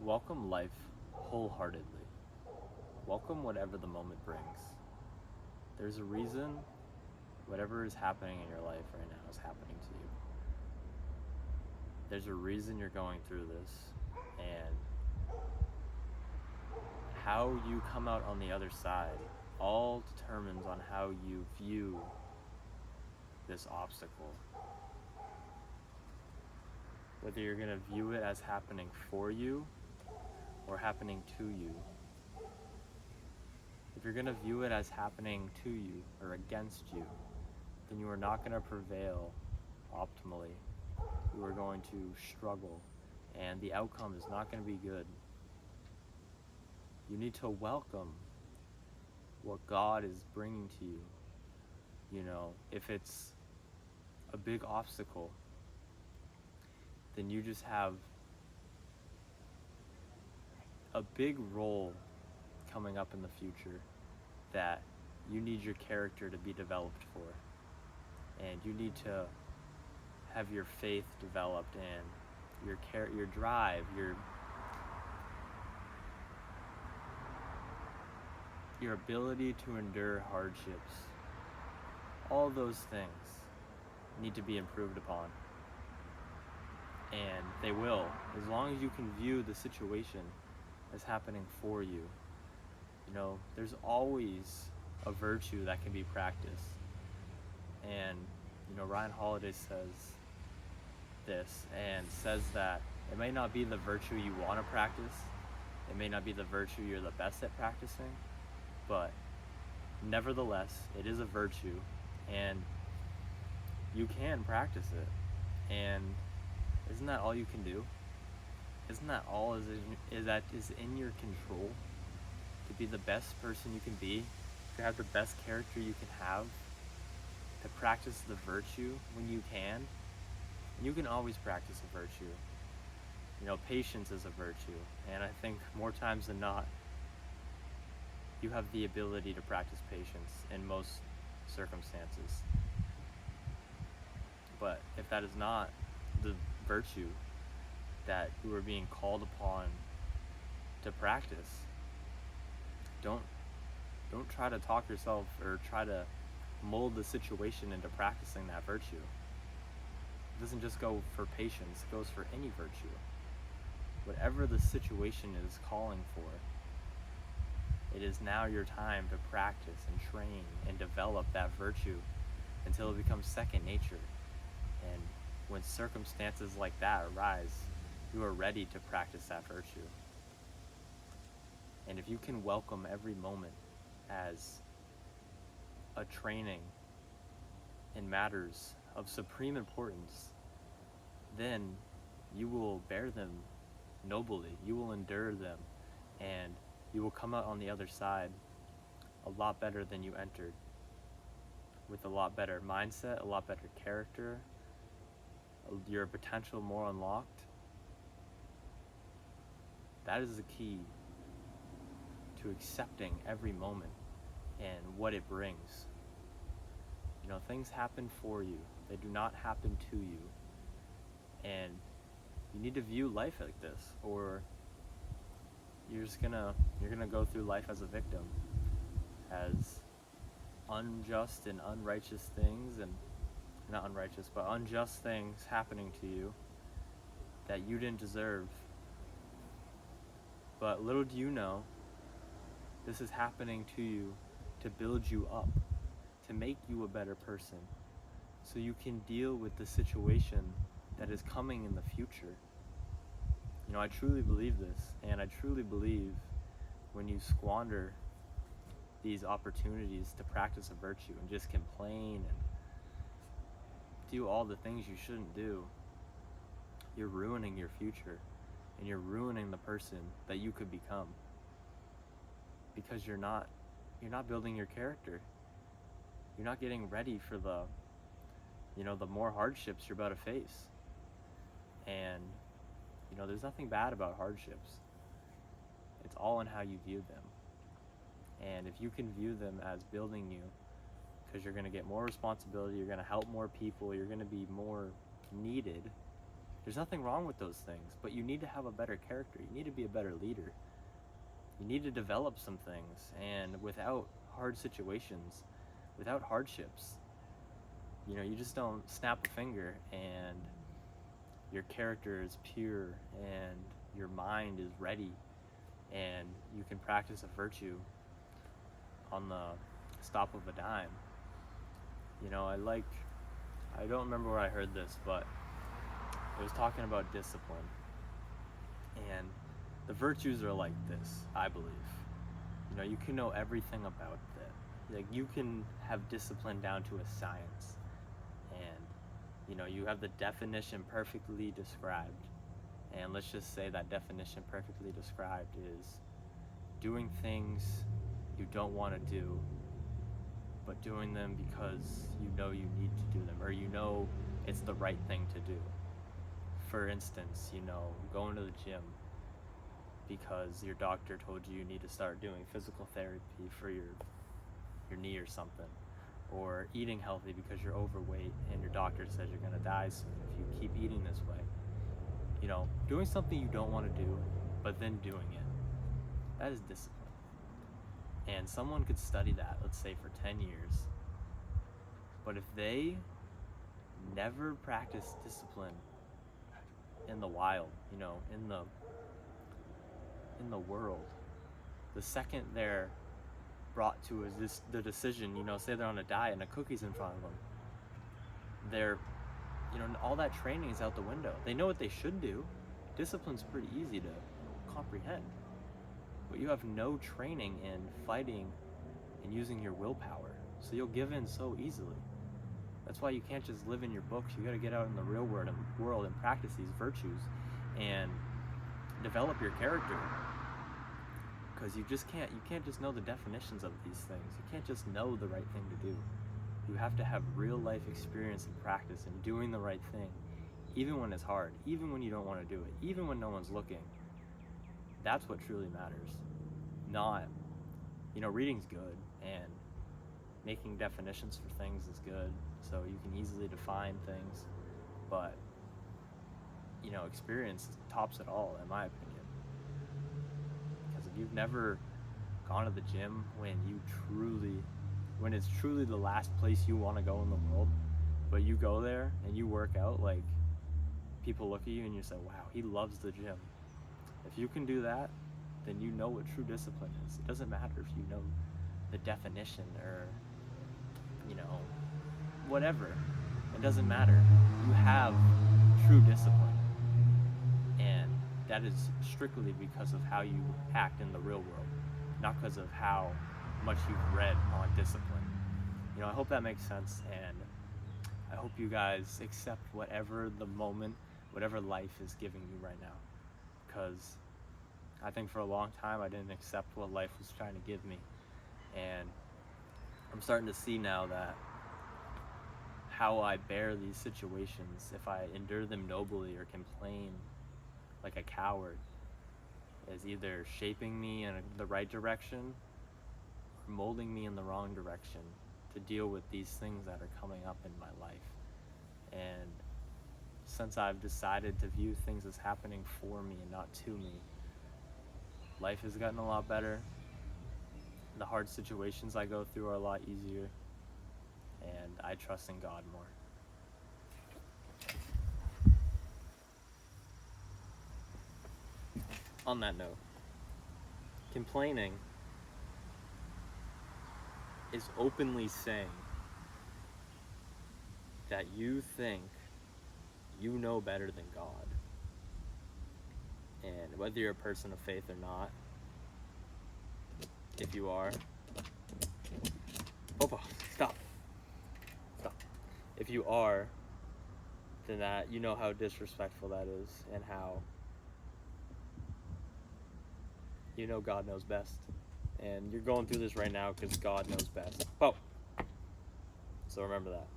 Welcome life wholeheartedly. Welcome whatever the moment brings. There's a reason whatever is happening in your life right now is happening to you. There's a reason you're going through this, and how you come out on the other side all determines on how you view this obstacle. Whether you're going to view it as happening for you or happening to you. If you're going to view it as happening to you or against you, then you are not going to prevail optimally. You are going to struggle, and the outcome is not going to be good. You need to welcome what God is bringing to you. If it's a big obstacle, then you just have a big role coming up in the future that you need your character to be developed for. And you need to have your faith developed and your drive, your ability to endure hardships. All those things need to be improved upon. And they will, as long as you can view the situation as happening for you. There's always a virtue that can be practiced. And, Ryan Holiday says this, and says that it may not be the virtue you want to practice, it may not be the virtue you're the best at practicing, but nevertheless, it is a virtue, and you can practice it. And isn't that all you can do? Isn't that all is in your control? To be the best person you can be, to have the best character you can have, to practice the virtue when you can. And you can always practice a virtue. Patience is a virtue, and I think more times than not, you have the ability to practice patience in most circumstances. But if that is not the virtue that you are being called upon to practice, don't try to talk yourself or try to mold the situation into practicing that virtue. It doesn't just go for patience, it goes for any virtue. Whatever the situation is calling for, it is now your time to practice and train and develop that virtue until it becomes second nature. And when circumstances like that arise, you are ready to practice that virtue. And if you can welcome every moment as a training in matters of supreme importance, then you will bear them nobly. You will endure them, and you will come out on the other side a lot better than you entered, with a lot better mindset, a lot better character, your potential more unlocked. That is the key to accepting every moment and what it brings. Things happen for you. They do not happen to you. And you need to view life like this, or you're gonna go through life as a victim, as unjust and unrighteous things, and not unrighteous, but unjust things happening to you that you didn't deserve. But little do you know, this is happening to you to build you up, to make you a better person, so you can deal with the situation that is coming in the future. I truly believe this, and I truly believe when you squander these opportunities to practice a virtue and just complain and do all the things you shouldn't do, you're ruining your future, and you're ruining the person that you could become, because you're not building your character. You're not getting ready for the more hardships you're about to face. And there's nothing bad about hardships. It's all in how you view them. And if you can view them as building you, because you're going to get more responsibility, you're going to help more people, you're going to be more needed, There's nothing wrong with those things, but you need to have a better character. You need to be a better leader. You need to develop some things, and without hard situations, without hardships, you just don't snap a finger and your character is pure and your mind is ready and you can practice a virtue on the stop of a dime. I don't remember where I heard this, but it was talking about discipline. And the virtues are like this, I believe. You can know everything about it. Like, you can have discipline down to a science. And, you have the definition perfectly described. And let's just say that definition perfectly described is doing things you don't want to do, but doing them because you need to do them, or it's the right thing to do. For instance, going to the gym because your doctor told you need to start doing physical therapy for your knee or something, or eating healthy because you're overweight and your doctor says you're going to die soon if you keep eating this way. Doing something you don't want to do, but then doing it. That is discipline. And someone could study that, let's say, for 10 years. But if they never practice discipline in the wild, in the world, the second they're brought to the decision, say they're on a diet and a cookie's in front of them, they're, all that training is out the window. They know what they should do. Discipline's pretty easy to comprehend. But you have no training in fighting and using your willpower. So you'll give in so easily. That's why you can't just live in your books. You got to get out in the real world and practice these virtues and develop your character. Because you can't just know the definitions of these things. You can't just know the right thing to do. You have to have real life experience and practice in doing the right thing, even when it's hard, even when you don't want to do it, even when no one's looking. That's what truly matters. Not, reading's good and making definitions for things is good, so you can easily define things, but, experience tops it all, in my opinion. Because if you've never gone to the gym when it's truly the last place you want to go in the world, but you go there and you work out, like, people look at you and you say, wow, he loves the gym. If you can do that, then you know what true discipline is. It doesn't matter if you know the definition or, whatever. It doesn't matter. You have true discipline. And that is strictly because of how you act in the real world, not because of how much you've read on discipline. I hope that makes sense, and I hope you guys accept whatever the moment, whatever life is giving you right now. Because I think for a long time I didn't accept what life was trying to give me, and I'm starting to see now that how I bear these situations, if I endure them nobly or complain like a coward, is either shaping me in the right direction or molding me in the wrong direction to deal with these things that are coming up in my life. And since I've decided to view things as happening for me and not to me, life has gotten a lot better. The hard situations I go through are a lot easier, and I trust in God more. On that note, complaining is openly saying that you think you know better than God. And whether you're a person of faith or not, if you are, stop. If you are, then that you know how disrespectful that is, and how God knows best. And you're going through this right now because God knows best. So remember that.